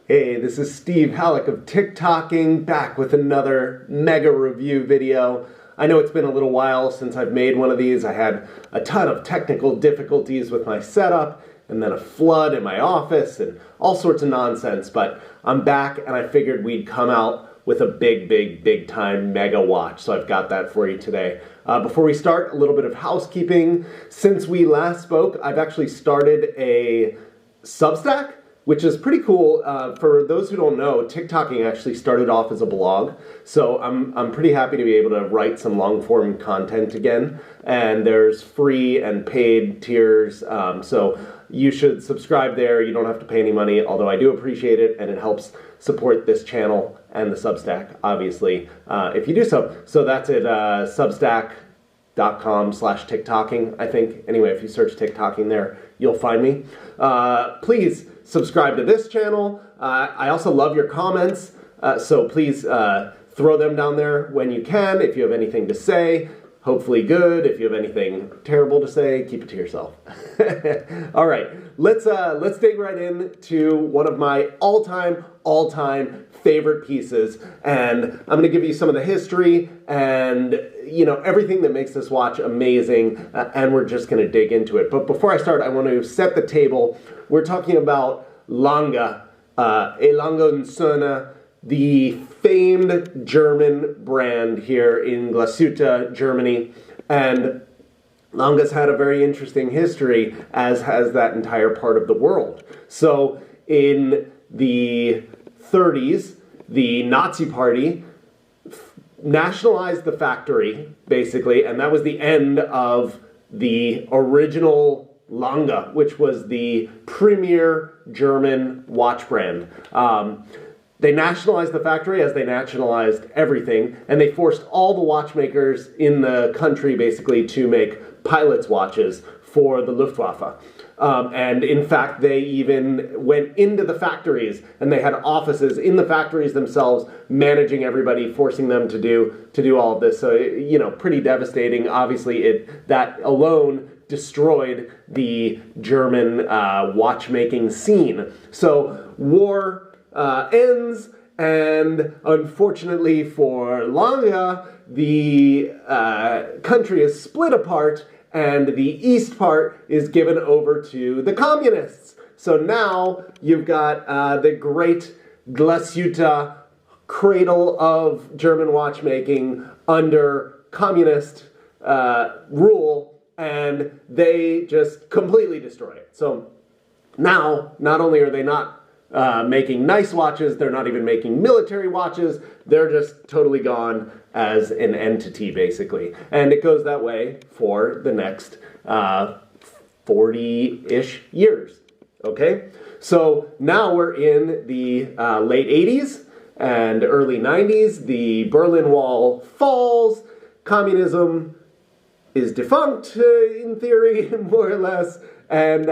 Hey, this is Steve Halleck of TickTocking, back with another mega review video. I know it's been a little while since I've made one of these. I had a ton of technical difficulties with my setup, and then a flood in my office, and all sorts of nonsense, but I'm back, and I figured we'd come out with a big time mega watch, so I've got that for you today. Before we start, a little bit of housekeeping. Since we last spoke, I've actually started a Substack, which is pretty cool. For those who don't know, TickTocking actually started off as a blog, so I'm pretty happy to be able to write some long-form content again, and there's free and paid tiers, so you should subscribe there. You don't have to pay any money, although I do appreciate it, and it helps support this channel and the Substack, obviously, if you do so. So that's at substack.com/TickTocking, I think. Anyway, if you search TickTocking there, you'll find me. Please subscribe to this channel. I also love your comments, so please throw them down there when you can. If you have anything to say, hopefully good. If you have anything terrible to say, keep it to yourself. All right, let's dig right into one of my all-time favorite pieces, and I'm going to give you some of the history and everything that makes this watch amazing, and we're just going to dig into it. But before I start, I want to set the table. We're talking about Lange, Lange & Söhne, the famed German brand here in Glashütte, Germany, and Lange's had a very interesting history, as has that entire part of the world. So in the 30s, the Nazi Party nationalized the factory, basically, and that was the end of the original Lange, which was the premier German watch brand. They nationalized the factory as they nationalized everything, and they forced all the watchmakers in the country, basically, to make pilots' watches for the Luftwaffe. And in fact, they even went into the factories, and they had offices in the factories themselves, managing everybody, forcing them to do all of this. So, pretty devastating. Obviously, that alone destroyed the German watchmaking scene. So, war ends, and unfortunately for Lange, the country is split apart, and the east part is given over to the communists. So now you've got the great Glashütte, cradle of German watchmaking, under communist rule, and they just completely destroy it. So now, not only are they not making nice watches, they're not even making military watches, they're just totally gone as an entity, basically. And it goes that way for the next 40-ish years, okay? So now we're in the late 80s and early 90s, the Berlin Wall falls, communism is defunct, in theory, more or less, and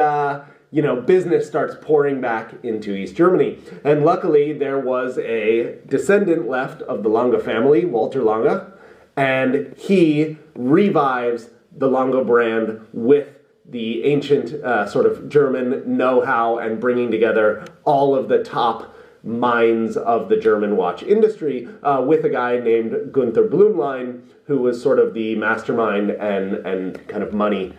business starts pouring back into East Germany. And luckily, there was a descendant left of the Lange family, Walter Lange, and he revives the Lange brand with the ancient sort of German know-how and bringing together all of the top minds of the German watch industry with a guy named Gunther Blümlein, who was sort of the mastermind and kind of money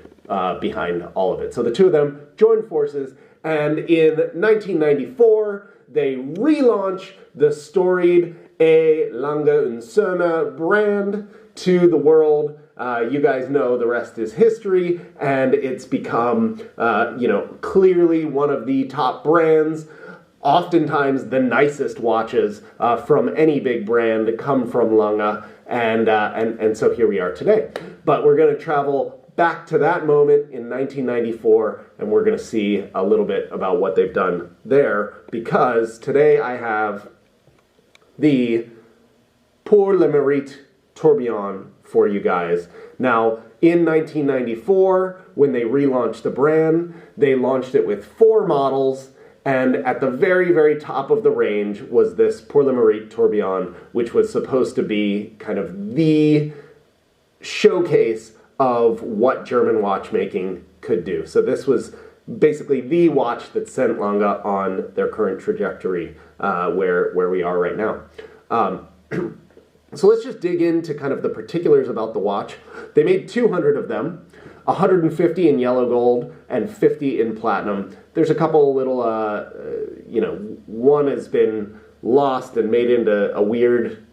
behind all of it. So the two of them joined forces, and in 1994, they relaunch the storied Lange & Söhne brand to the world. You guys know the rest is history, and it's become, clearly one of the top brands. Oftentimes, the nicest watches from any big brand come from Lange, and so here we are today. But we're going to travel back to that moment in 1994, and we're going to see a little bit about what they've done there, because today I have the Pour le Merite Tourbillon for you guys. Now, in 1994, when they relaunched the brand, they launched it with 4 models, and at the very top of the range was this Pour le Merite Tourbillon, which was supposed to be kind of the showcase of what German watchmaking could do. So this was basically the watch that sent Lange on their current trajectory where we are right now. So let's just dig into kind of the particulars about the watch. They made 200 of them, 150 in yellow gold and 50 in platinum. There's a couple little, one has been lost and made into a weird,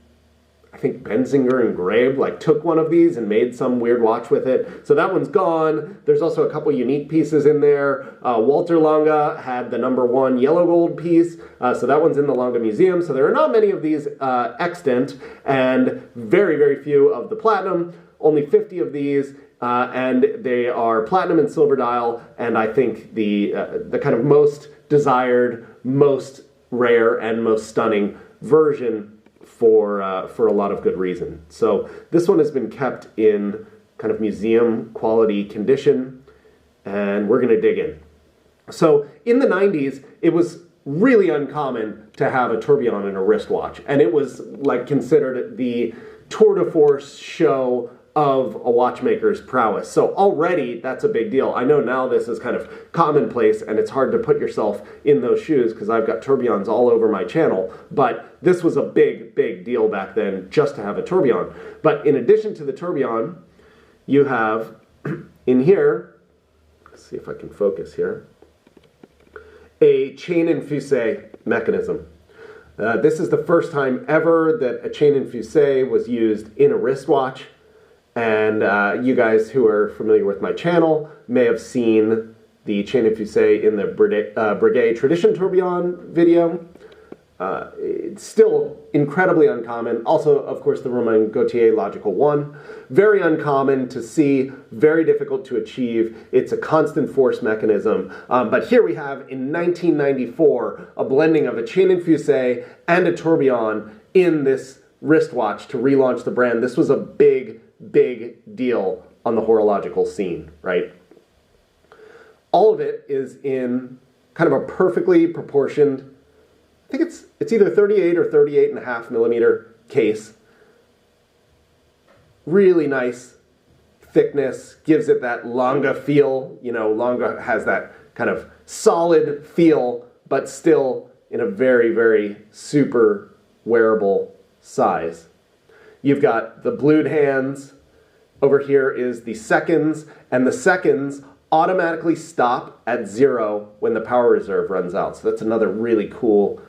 I think Benzinger engraved, like took one of these and made some weird watch with it. So that one's gone. There's also a couple unique pieces in there. Walter Lange had the #1 yellow gold piece, so that one's in the Lange Museum. So there are not many of these extant, and very, very few of the platinum, only 50 of these, and they are platinum and silver dial, and I think the kind of most desired, most rare, and most stunning version for a lot of good reason. So this one has been kept in kind of museum quality condition, and we're going to dig in. So in the 90s, it was really uncommon to have a tourbillon in a wristwatch, and it was like considered the tour de force show of a watchmaker's prowess. So already that's a big deal. I know now this is kind of commonplace and it's hard to put yourself in those shoes because I've got tourbillons all over my channel, but this was a big, big deal back then just to have a tourbillon. But in addition to the tourbillon, you have in here, let's see if I can focus here, a chain and fusee mechanism. This is the first time ever that a chain and fusee was used in a wristwatch. And you guys who are familiar with my channel may have seen the chain and fusee in the Breguet Tradition Tourbillon video. It's still incredibly uncommon. Also, of course, the Romain Gaultier Logical 1. Very uncommon to see, very difficult to achieve. It's a constant force mechanism. But here we have, in 1994, a blending of a chain and fusee and a tourbillon in this wristwatch to relaunch the brand. This was a big deal on the horological scene, right? All of it is in kind of a perfectly proportioned, I think it's either 38 or 38.5 millimeter case. Really nice thickness, gives it that Lange feel. You know, Lange has that kind of solid feel, but still in a very, very super wearable size. You've got the blued hands. Over here is the seconds, and the seconds automatically stop at 0 when the power reserve runs out. So that's another really cool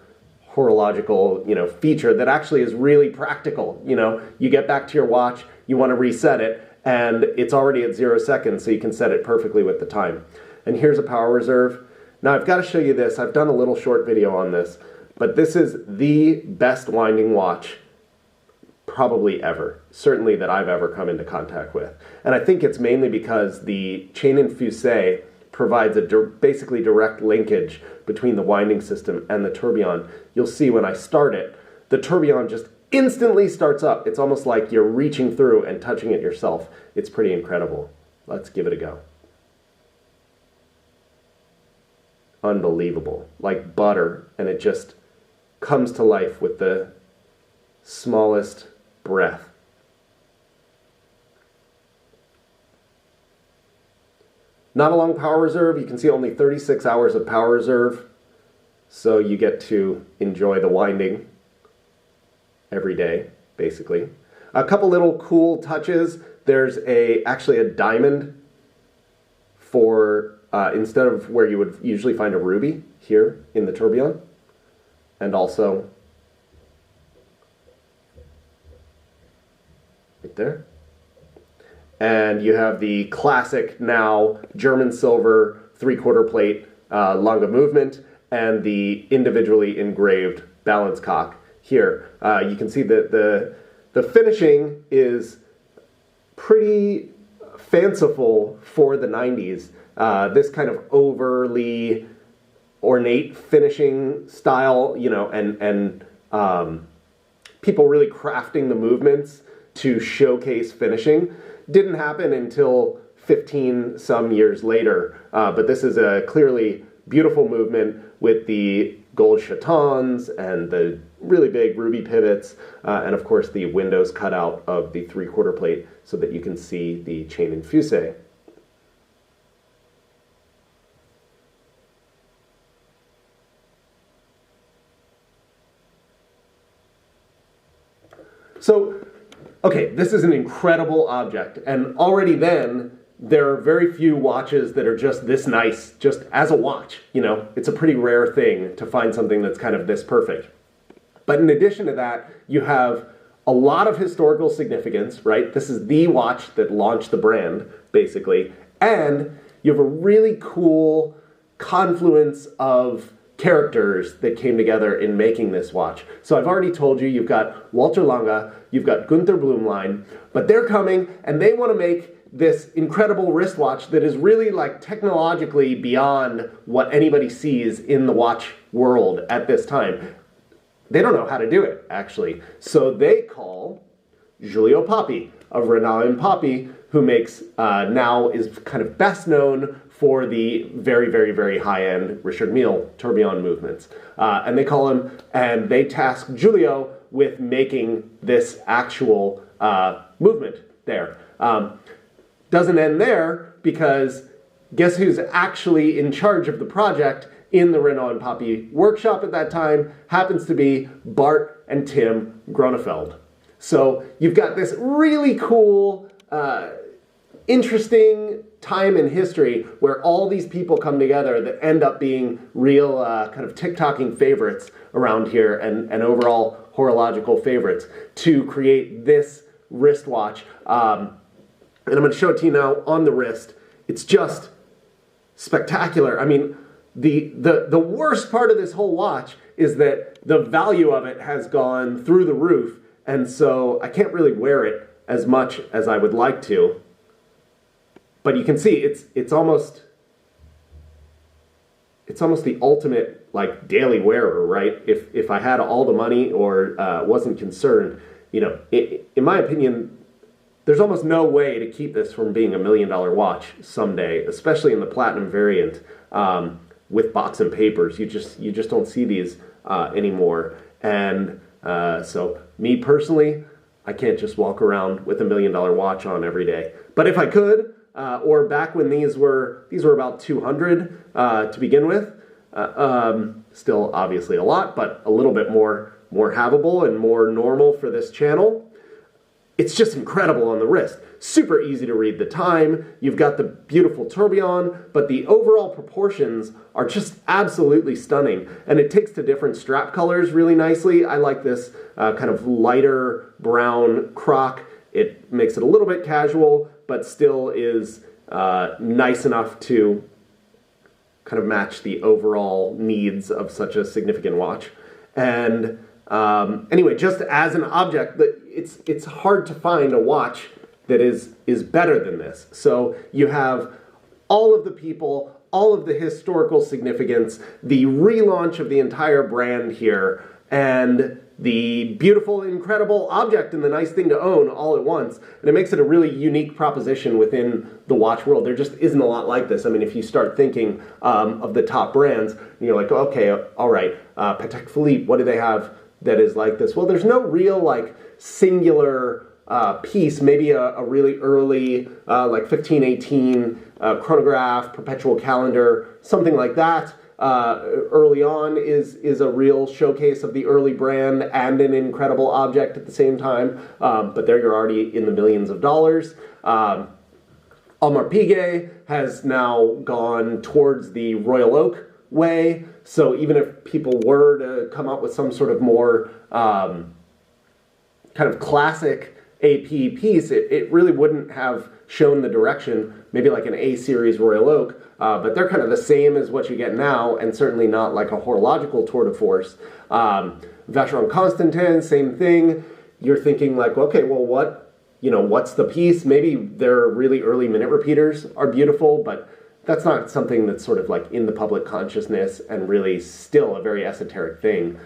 horological, feature that actually is really practical. You get back to your watch, you want to reset it, and it's already at 0 seconds, so you can set it perfectly with the time. And here's a power reserve. Now I've got to show you this. I've done a little short video on this, but this is the best winding watch probably ever, certainly that I've ever come into contact with. And I think it's mainly because the chain and fusee provides a basically direct linkage between the winding system and the tourbillon. You'll see when I start it, the tourbillon just instantly starts up. It's almost like you're reaching through and touching it yourself. It's pretty incredible. Let's give it a go. Unbelievable, like butter, and it just comes to life with the smallest breath. Not a long power reserve. You can see only 36 hours of power reserve, so you get to enjoy the winding every day, basically. A couple little cool touches. There's actually a diamond for instead of where you would usually find a ruby here in the tourbillon, and also right there. And you have the classic now German silver 3/4 plate Lange movement and the individually engraved balance cock here. You can see that the finishing is pretty fanciful for the 90s. This kind of overly ornate finishing style, and people really crafting the movements to showcase finishing. Didn't happen until 15 some years later, but this is a clearly beautiful movement with the gold chatons and the really big ruby pivots, and of course the windows cut out of the 3/4 plate so that you can see the chain and fusee. So, okay, this is an incredible object, and already then, there are very few watches that are just this nice, just as a watch, you know? It's a pretty rare thing to find something that's kind of this perfect. But in addition to that, you have a lot of historical significance, right? This is the watch that launched the brand, basically. And you have a really cool confluence of characters that came together in making this watch. So I've already told you, you've got Walter Lange, you've got Gunther Blümlein, but they're coming and they want to make this incredible wristwatch that is really like technologically beyond what anybody sees in the watch world at this time. They don't know how to do it, actually. So they call Giulio Papi of Renaud & Papi, who makes, now is kind of best known for the very, very, very high-end Richard Mille tourbillon movements. And they call him, and they task Giulio with making this actual movement there. Doesn't end there, because guess who's actually in charge of the project in the Renaud & Papi workshop at that time happens to be Bart and Tim Gronefeld. So you've got this really cool, interesting time in history where all these people come together that end up being real kind of TickTocking favorites around here and overall horological favorites to create this wristwatch. And I'm going to show it to you now on the wrist. It's just spectacular. I mean, the worst part of this whole watch is that the value of it has gone through the roof, and so I can't really wear it as much as I would like to. But you can see it's almost the ultimate like daily wearer, right? If I had all the money or wasn't concerned, you know, in my opinion, there's almost no way to keep this from being $1 million watch someday, especially in the platinum variant with box and papers. You just don't see these anymore. And so me personally, I can't just walk around with $1 million watch on every day. But if I could, or back when these were about 200 to begin with, still obviously a lot, but a little bit more havable and more normal for this channel. It's just incredible on the wrist. Super easy to read the time. You've got the beautiful tourbillon, but the overall proportions are just absolutely stunning. And it takes to different strap colors really nicely. I like this kind of lighter brown croc. It makes it a little bit casual, but still is nice enough to kind of match the overall needs of such a significant watch. And anyway, just as an object, it's hard to find a watch that is better than this. So you have all of the people, all of the historical significance, the relaunch of the entire brand here, and the beautiful, incredible object and the nice thing to own all at once. And it makes it a really unique proposition within the watch world. There just isn't a lot like this. I mean, if you start thinking of the top brands, and you're like, okay, all right, Patek Philippe, what do they have that is like this? Well, there's no real like singular piece, maybe a really early like 1518 chronograph, perpetual calendar, something like that. Early on is a real showcase of the early brand and an incredible object at the same time. But there you're already in the millions of dollars. Audemars Piguet has now gone towards the Royal Oak way. So even if people were to come up with some sort of more kind of classic AP piece, it really wouldn't have shown the direction, maybe like an A-series Royal Oak, but they're kind of the same as what you get now, and certainly not like a horological tour de force. Vacheron Constantin, same thing. You're thinking like, okay, well, what's the piece? Maybe their really early minute repeaters are beautiful, but that's not something that's sort of like in the public consciousness and really still a very esoteric thing.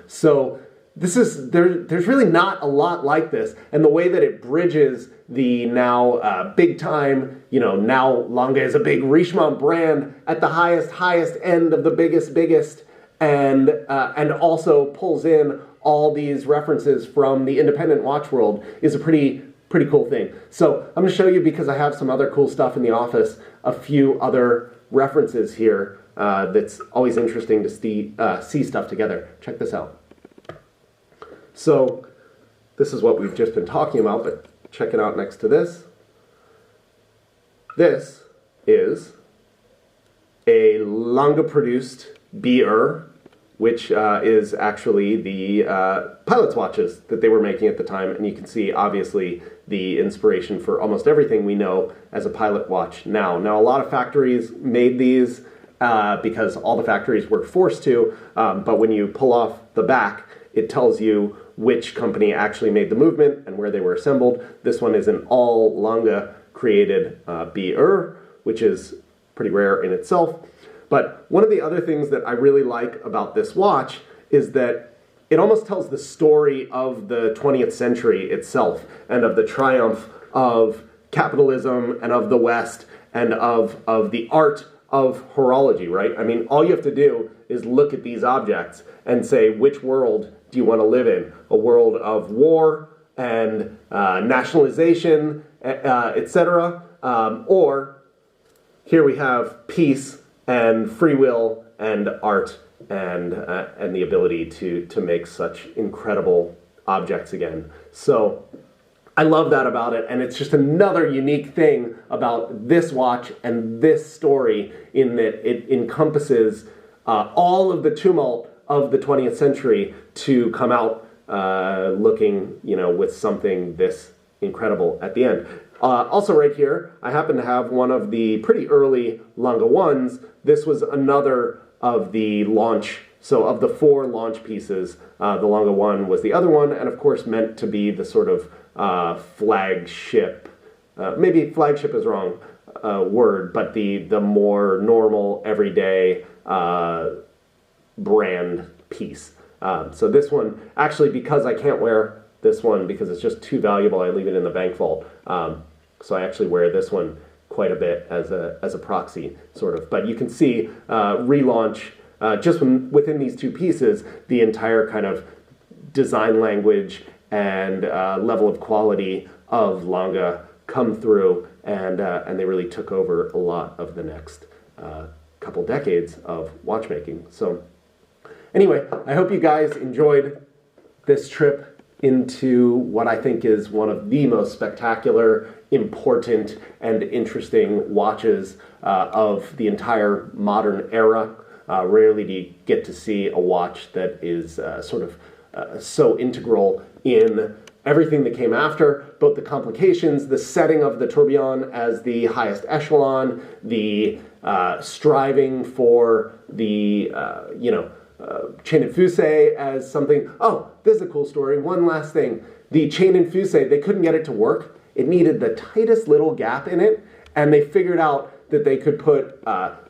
So there's really not a lot like this, and the way that it bridges the now big time, now Lange is a big Richemont brand at the highest end of the biggest, and also pulls in all these references from the independent watch world is a pretty cool thing. So I'm going to show you, because I have some other cool stuff in the office, a few other references here that's always interesting to see stuff together. Check this out. So this is what we've just been talking about, but check it out next to this. This is a Lange-produced BR, which is actually the pilot's watches that they were making at the time. And you can see, obviously, the inspiration for almost everything we know as a pilot watch now. Now, a lot of factories made these because all the factories were forced to, but when you pull off the back, it tells you which company actually made the movement and where they were assembled. This one is an all Lange created BR, which is pretty rare in itself. But one of the other things that I really like about this watch is that it almost tells the story of the 20th century itself and of the triumph of capitalism and of the West and of the art of horology, right? I mean, all you have to do is look at these objects and say, which world do you want to live in? A world of war and nationalization, etc., or here we have peace and free will and art and the ability to make such incredible objects again. So I love that about it, and it's just another unique thing about this watch and this story in that it encompasses all of the tumult of the 20th century to come out looking, with something this incredible at the end. Also right here, I happen to have one of the pretty early Lange 1s. This was another of the launch, so of the 4 launch pieces, the Lange 1 was the other one, and of course meant to be the sort of flagship, maybe flagship is wrong word, but the more normal, everyday brand piece. So this one, actually, because I can't wear this one because it's just too valuable, I leave it in the bank vault. So I actually wear this one quite a bit as a proxy, sort of. But you can see relaunch, just within these 2 pieces, the entire kind of design language and level of quality of Lange come through, and they really took over a lot of the next couple decades of watchmaking. So anyway, I hope you guys enjoyed this trip into what I think is one of the most spectacular, important, and interesting watches of the entire modern era. Rarely do you get to see a watch that is sort of so integral in everything that came after, both the complications, the setting of the tourbillon as the highest echelon, the striving for the, chain and fusée as something. Oh, this is a cool story. One last thing. The chain and fusée, they couldn't get it to work. It needed the tightest little gap in it, and they figured out that they could put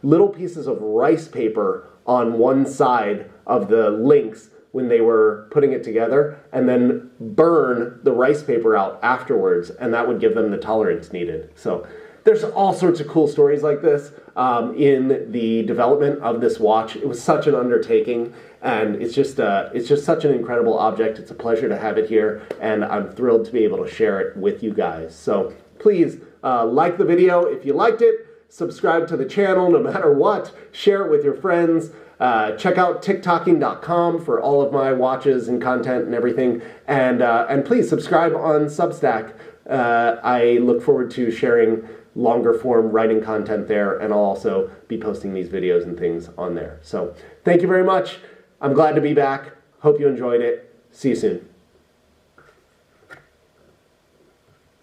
little pieces of rice paper on one side of the links when they were putting it together, and then burn the rice paper out afterwards, and that would give them the tolerance needed. So there's all sorts of cool stories like this in the development of this watch. It was such an undertaking, and it's just such an incredible object. It's a pleasure to have it here, and I'm thrilled to be able to share it with you guys. So please like the video if you liked it, subscribe to the channel no matter what, share it with your friends. Check out TickTocking.com for all of my watches and content and everything, and please subscribe on Substack. I look forward to sharing longer form writing content there, and I'll also be posting these videos and things on there. So thank you very much. I'm glad to be back. Hope you enjoyed it. See you soon.